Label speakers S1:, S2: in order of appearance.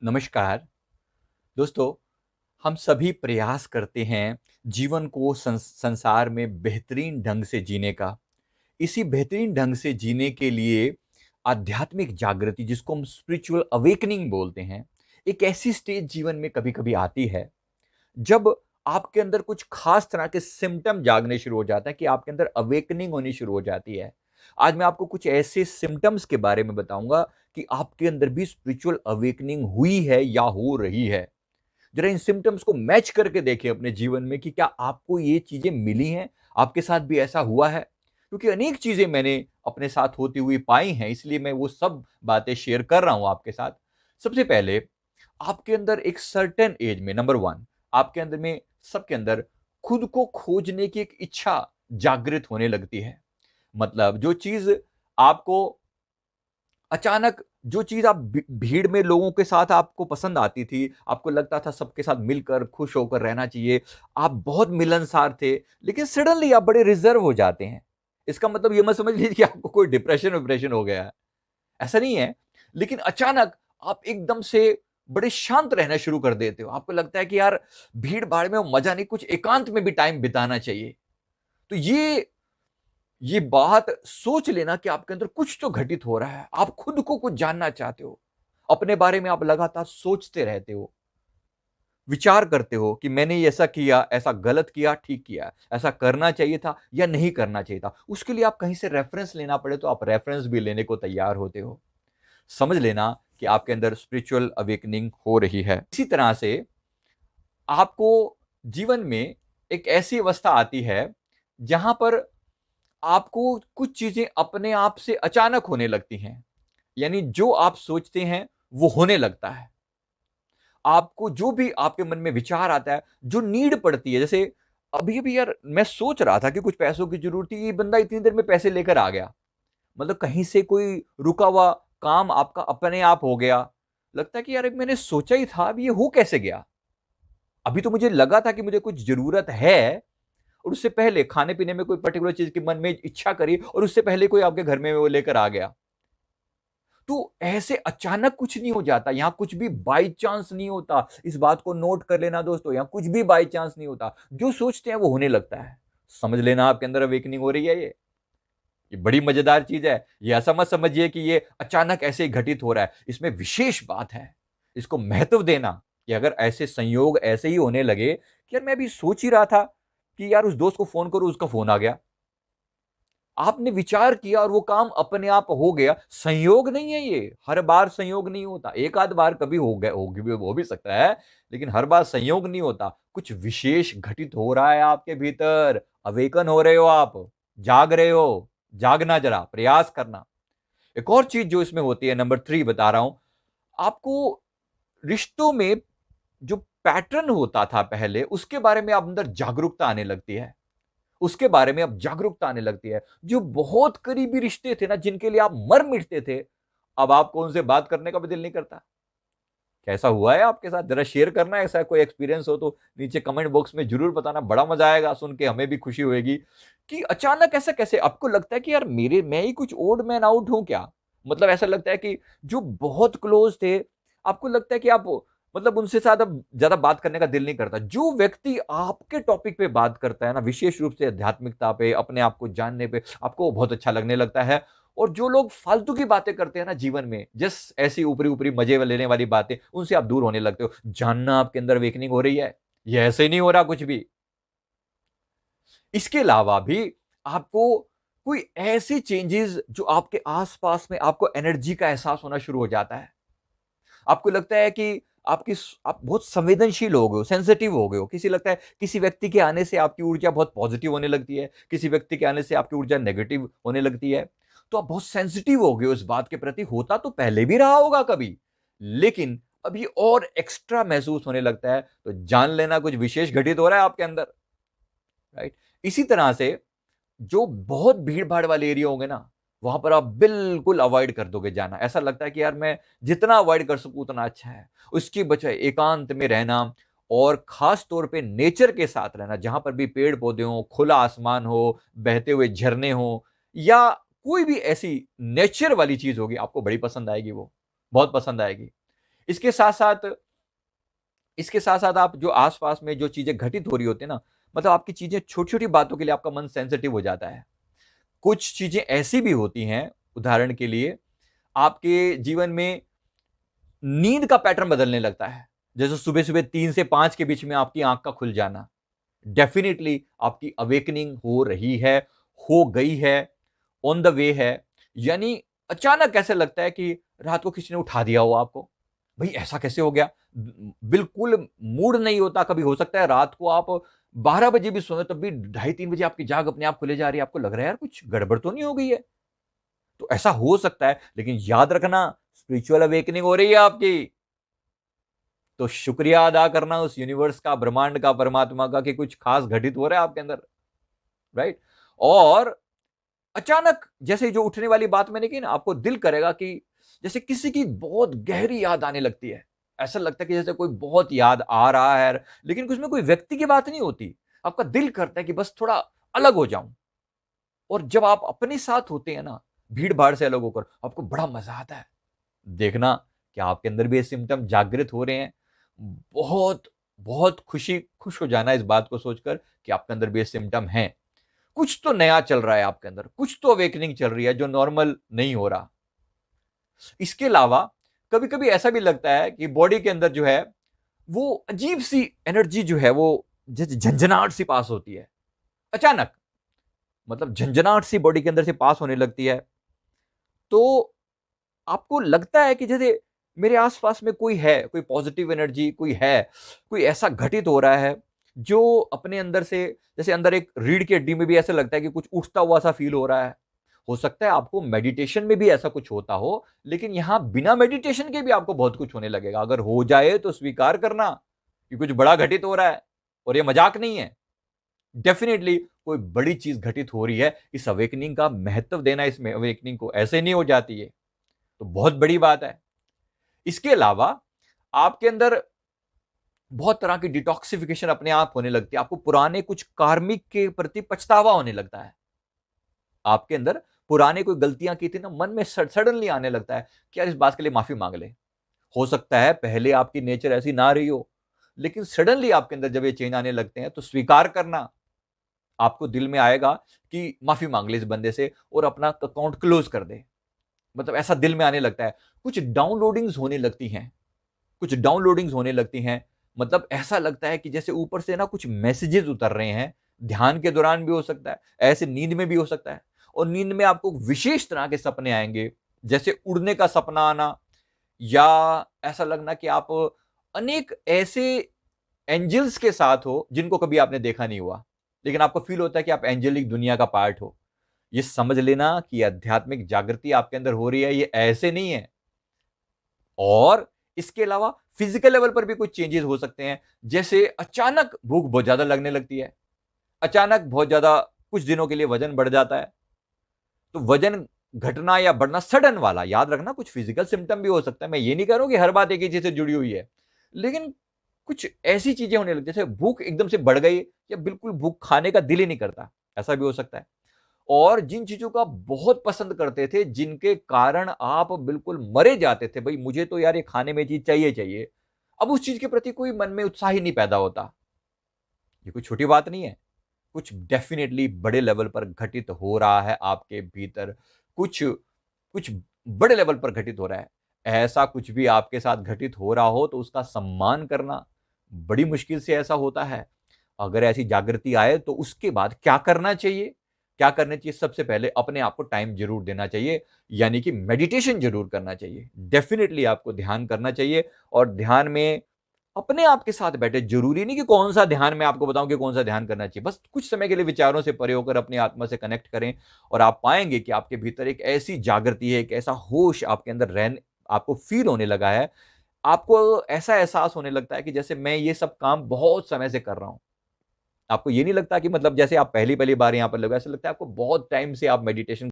S1: नमस्कार दोस्तों। हम सभी प्रयास करते हैं जीवन को संसार में बेहतरीन ढंग से जीने का। इसी बेहतरीन ढंग से जीने के लिए आध्यात्मिक जागृति, जिसको हम स्पिरिचुअल अवेकनिंग बोलते हैं, एक ऐसी स्टेज जीवन में कभी-कभी आती है जब आपके अंदर कुछ खास तरह के सिम्पटम जागने शुरू हो जाता है कि आपके अंदर अवेकनिंग होनी शुरू हो जाती है। आज मैं आपको कुछ ऐसे सिम्पटम्स के बारे में बताऊंगा कि आपके अंदर भी स्पिरिचुअल अवेकनिंग हुई है या हो रही है। जरा इन सिम्पटम्स को मैच करके देखें अपने जीवन में कि क्या आपको ये चीजें मिली हैं, आपके साथ भी ऐसा हुआ है। क्योंकि अनेक चीजें मैंने अपने साथ होती हुई पाई हैं, इसलिए मैं वो सब बातें शेयर कर रहा हूं आपके साथ। सबसे पहले, आपके अंदर एक सर्टेन एज में, नंबर वन, आपके अंदर में, सबके अंदर खुद को खोजने की एक इच्छा जागृत होने लगती है। मतलब जो चीज आपको अचानक, जो चीज आप भीड़ में लोगों के साथ आपको पसंद आती थी, आपको लगता था सबके साथ मिलकर खुश होकर रहना चाहिए, आप बहुत मिलनसार थे, लेकिन सडनली आप बड़े रिजर्व हो जाते हैं। इसका मतलब ये मत समझ लीजिए कि आपको कोई डिप्रेशन विप्रेशन हो गया है, ऐसा नहीं है। लेकिन अचानक आप एकदम से बड़े शांत रहना शुरू कर देते हो। आपको लगता है कि यार भीड़ भाड़ में मजा नहीं, कुछ एकांत में भी टाइम बिताना चाहिए। तो ये बात सोच लेना कि आपके अंदर कुछ तो घटित हो रहा है। आप खुद को कुछ जानना चाहते हो, अपने बारे में आप लगातार सोचते रहते हो, विचार करते हो कि मैंने ये ऐसा किया, ऐसा गलत किया, ठीक किया, ऐसा करना चाहिए था या नहीं करना चाहिए था। उसके लिए आप कहीं से रेफरेंस लेना पड़े तो आप रेफरेंस भी लेने को तैयार होते हो। समझ लेना कि आपके अंदर स्पिरिचुअल अवेकनिंग हो रही है। इसी तरह से आपको जीवन में एक ऐसी अवस्था आती है जहां पर आपको कुछ चीजें अपने आप से अचानक होने लगती हैं। यानी जो आप सोचते हैं वो होने लगता है। आपको जो भी आपके मन में विचार आता है, जो नीड पड़ती है, जैसे अभी अभी यार मैं सोच रहा था कि कुछ पैसों की जरूरत थी, ये बंदा इतनी देर में पैसे लेकर आ गया। मतलब कहीं से कोई रुका हुआ काम आपका अपने आप हो गया। लगता है कि यार मैंने सोचा ही था, अब ये हो कैसे गया। अभी तो मुझे लगा था कि मुझे कुछ जरूरत है, और उससे पहले खाने पीने में कोई पर्टिकुलर चीज के मन में इच्छा करी, और उससे पहले कोई आपके घर में वो लेकर आ गया। तो ऐसे अचानक कुछ नहीं हो जाता, यहां कुछ भी बाई चांस नहीं होता। इस बात को नोट कर लेना दोस्तों, यहां कुछ भी बाई चांस नहीं होता। जो सोचते हैं वो होने लगता है। समझ लेना आपके अंदर अवेकनिंग हो रही है। ये बड़ी मजेदार चीज है। ये ऐसा मत समझिए कि ये अचानक ऐसे ही घटित हो रहा है। इसमें विशेष बात है, इसको महत्व देना कि अगर ऐसे संयोग ऐसे ही होने लगे कि यार मैं अभी सोच ही रहा था कि यार उस दोस्त को फोन करूं, उसका फोन आ गया। आपने विचार किया और वो काम अपने आप हो गया। संयोग नहीं है ये, हर बार संयोग नहीं होता। एक आध बार कभी हो गया, हो भी सकता है, लेकिन हर बार संयोग नहीं होता। कुछ विशेष घटित हो रहा है आपके भीतर। अवेकन हो रहे हो आप, जाग रहे हो। जागना, जरा प्रयास करना। एक और चीज जो इसमें होती है, नंबर थ्री बता रहा हूं आपको। रिश्तों में जो पैटर्न होता था पहले, उसके बारे में आप अंदर जागरूकता आने लगती है। उसके बारे में अब जागरूकता आने लगती है। जो बहुत करीबी रिश्ते थे ना, जिनके लिए आप मर मिटते थे, अब आपको उनसे बात करने का भी दिल नहीं करता। कैसा हुआ है आपके साथ, जरा शेयर करना। ऐसा कोई एक्सपीरियंस हो तो नीचे कमेंट बॉक्स में जरूर बताना। बड़ा मजा आएगा सुन के, हमें भी खुशी होगी कि अचानक ऐसा कैसे। आपको लगता है कि यार मैं ही कुछ ओड मैन आउट हूं क्या। मतलब ऐसा लगता है कि जो बहुत क्लोज थे, आपको लगता है कि आप, मतलब उनसे ज्यादा ज्यादा बात करने का दिल नहीं करता। जो व्यक्ति आपके टॉपिक पे बात करता है ना, विशेष रूप से आध्यात्मिकता पे, अपने आप को जानने पे, आपको बहुत अच्छा लगने लगता है। और जो लोग फालतू की बातें करते हैं ना जीवन में, जस्ट ऐसी ऊपरी ऊपरी मजे लेने वाली बातें, उनसे आप दूर होने लगते हो। जानना आपके अंदर अवेकनिंग हो रही है। ये ऐसे ही नहीं हो रहा कुछ भी। इसके अलावा भी आपको कोई ऐसी चेंजेस जो आपके आसपास में, आपको एनर्जी का एहसास होना शुरू हो जाता है। आपको लगता है कि आप बहुत संवेदनशील हो गए हो, सेंसिटिव हो गए हो। किसी लगता है किसी व्यक्ति के आने से आपकी ऊर्जा बहुत पॉजिटिव होने लगती है, किसी व्यक्ति के आने से आपकी ऊर्जा नेगेटिव होने लगती है। तो आप बहुत सेंसिटिव हो गए हो इस बात के प्रति। होता तो पहले भी रहा होगा कभी, लेकिन अभी और एक्स्ट्रा महसूस होने लगता है। तो जान लेना कुछ विशेष घटित हो रहा है आपके अंदर। राइट। इसी तरह से जो बहुत भीड़ भाड़ वाले एरिया होंगे ना, वहां पर आप बिल्कुल अवॉइड कर दोगे जाना। ऐसा लगता है कि यार मैं जितना अवॉइड कर सकूं उतना अच्छा है। उसकी बजाय एकांत में रहना, और खास तौर पे नेचर के साथ रहना, जहां पर भी पेड़ पौधे हो, खुला आसमान हो, बहते हुए झरने हो, या कोई भी ऐसी नेचर वाली चीज होगी, आपको बड़ी पसंद आएगी। वो बहुत पसंद आएगी। इसके साथ साथ इसके साथ साथ आप जो आसपास में जो चीजें घटित हो रही होती है ना, मतलब आपकी चीजें छोटी छोटी बातों के लिए आपका मन सेंसिटिव हो जाता है। कुछ चीजें ऐसी भी होती हैं, उदाहरण के लिए आपके जीवन में नींद का पैटर्न बदलने लगता है। जैसे सुबह सुबह 3 से 5 के बीच में आपकी आंख का खुल जाना, डेफिनेटली आपकी अवेकनिंग हो रही है, हो गई है, ऑन द वे है। यानी अचानक ऐसे लगता है कि रात को किसी ने उठा दिया हो आपको। भाई ऐसा कैसे हो गया? बिल्कुल मूड नहीं होता। कभी हो सकता है रात को आप 12 बजे भी सोए, तब भी 2:30-3 बजे आपकी जाग अपने आप खुले जा रही है। आपको लग रहा है यार कुछ गड़बड़ तो नहीं हो गई है? तो ऐसा हो सकता है, लेकिन याद रखना स्पिरिचुअल अवेकनिंग हो रही है आपकी। तो शुक्रिया अदा करना उस यूनिवर्स का, ब्रह्मांड का, परमात्मा का कि कुछ खास घटित हो रहा है आपके अंदर, राइट? और अचानक जैसे जो उठने वाली बात मैंने की ना, आपको दिल करेगा कि जैसे किसी की बहुत गहरी याद आने लगती है। ऐसा लगता है कि जैसे कोई बहुत याद आ रहा है, लेकिन उसमें कोई व्यक्ति की बात नहीं होती। आपका दिल करता है कि बस थोड़ा अलग हो जाऊं। और जब आप अपने साथ होते हैं ना, भीड़ भाड़ से अलग होकर, आपको बड़ा मजा आता है। देखना कि आपके अंदर भी ये सिम्टम जागृत हो रहे हैं। बहुत बहुत खुश हो जाना इस बात को सोचकर कि आपके अंदर भी ये सिम्टम है। कुछ तो नया चल रहा है आपके अंदर, कुछ तो अवेकनिंग चल रही है जो नॉर्मल नहीं हो रहा। इसके अलावा कभी कभी ऐसा भी लगता है कि बॉडी के अंदर जो है वो अजीब सी एनर्जी जो है वो जैसे झंझनाहट सी पास होती है अचानक। मतलब झंझनाहट सी बॉडी के अंदर से पास होने लगती है। तो आपको लगता है कि जैसे मेरे आसपास में कोई है, कोई पॉजिटिव एनर्जी कोई है, कोई ऐसा घटित हो रहा है जो अपने अंदर से, जैसे अंदर एक रीढ़ की हड्डी में भी ऐसा लगता है कि कुछ उठता हुआ सा फील हो रहा है। हो सकता है आपको मेडिटेशन में भी ऐसा कुछ होता हो, लेकिन यहां बिना मेडिटेशन के भी आपको बहुत कुछ होने लगेगा। अगर हो जाए तो स्वीकार करना कि कुछ बड़ा घटित हो रहा है, और ये मजाक नहीं है। डेफिनेटली कोई बड़ी चीज घटित हो रही है। इस अवेकनिंग का महत्व देना, इसमें अवेकनिंग को ऐसे नहीं हो जाती है, तो बहुत बड़ी बात है। इसके अलावा आपके अंदर बहुत तरह की डिटॉक्सिफिकेशन अपने आप होने लगती है। आपको पुराने कुछ कार्मिक के प्रति पछतावा होने लगता है। आपके अंदर पुराने कोई गलतियां की थी ना, मन में सडनली आने लगता है कि यार इस बात के लिए माफी मांग ले। हो सकता है पहले आपकी नेचर ऐसी ना रही हो, लेकिन सडनली आपके अंदर जब ये चेंज आने लगते हैं तो स्वीकार करना। आपको दिल में आएगा कि माफी मांग ले इस बंदे से और अपना अकाउंट क्लोज कर दे। मतलब ऐसा दिल में आने लगता है। कुछ डाउनलोडिंग्स होने लगती हैं, कुछ डाउनलोडिंग्स होने लगती हैं। मतलब ऐसा लगता है कि जैसे ऊपर से ना कुछ मैसेजेस उतर रहे हैं। ध्यान के दौरान भी हो सकता है, ऐसे नींद में भी हो सकता है। और नींद में आपको विशेष तरह के सपने आएंगे, जैसे उड़ने का सपना आना, या ऐसा लगना कि आप अनेक ऐसे एंजल्स के साथ हो जिनको कभी आपने देखा नहीं हुआ, लेकिन आपको फील होता है कि आप एंजेलिक दुनिया का पार्ट हो। ये समझ लेना कि आध्यात्मिक जागृति आपके अंदर हो रही है, ये ऐसे नहीं है। और इसके अलावा फिजिकल लेवल पर भी कुछ चेंजेस हो सकते हैं। जैसे अचानक भूख बहुत ज्यादा लगने लगती है, अचानक बहुत ज्यादा कुछ दिनों के लिए वजन बढ़ जाता है। तो वजन घटना या बढ़ना सडन वाला, याद रखना कुछ फिजिकल सिम्टम भी हो सकता है। मैं ये नहीं कह रहा हूं कि हर बात एक ही चीज से जुड़ी हुई है, लेकिन कुछ ऐसी चीजें होने लगती, जैसे भूख एकदम से बढ़ गई या बिल्कुल भूख खाने का दिल ही नहीं करता, ऐसा भी हो सकता है। और जिन चीजों को आप बहुत पसंद करते थे, जिनके कारण आप बिल्कुल मरे जाते थे, भाई मुझे तो यार ये खाने में चीज चाहिए चाहिए, अब उस चीज के प्रति कोई मन में उत्साह ही नहीं पैदा होता। ये कोई छोटी बात नहीं है। कुछ डेफिनेटली बड़े लेवल पर घटित हो रहा है आपके भीतर। कुछ कुछ बड़े लेवल पर घटित हो रहा है। ऐसा कुछ भी आपके साथ घटित हो रहा हो तो उसका सम्मान करना बड़ी मुश्किल से ऐसा होता है। अगर ऐसी जागृति आए तो उसके बाद क्या करना चाहिए? क्या करना चाहिए? सबसे पहले अपने आप को टाइम जरूर देना चाहिए, यानी कि मेडिटेशन जरूर करना चाहिए। डेफिनेटली आपको ध्यान करना चाहिए, और ध्यान में अपने आप के साथ बैठे। जरूरी नहीं कि कौन सा ध्यान मैं आपको बताऊं कि कौन सा ध्यान करना चाहिए। बस कुछ समय के लिए विचारों से परे होकर अपनी आत्मा से कनेक्ट करें, और आप पाएंगे कि आपके भीतर एक ऐसी जागृति है, एक ऐसा होश आपके अंदर रहने आपको फील होने लगा है। आपको ऐसा एहसास होने लगता है कि जैसे मैं ये सब काम बहुत समय से कर रहा हूं। आपको ये नहीं लगता कि मतलब जैसे आप पहली पहली बार यहां पर लगे, ऐसा लगता है आपको बहुत टाइम से आप मेडिटेशन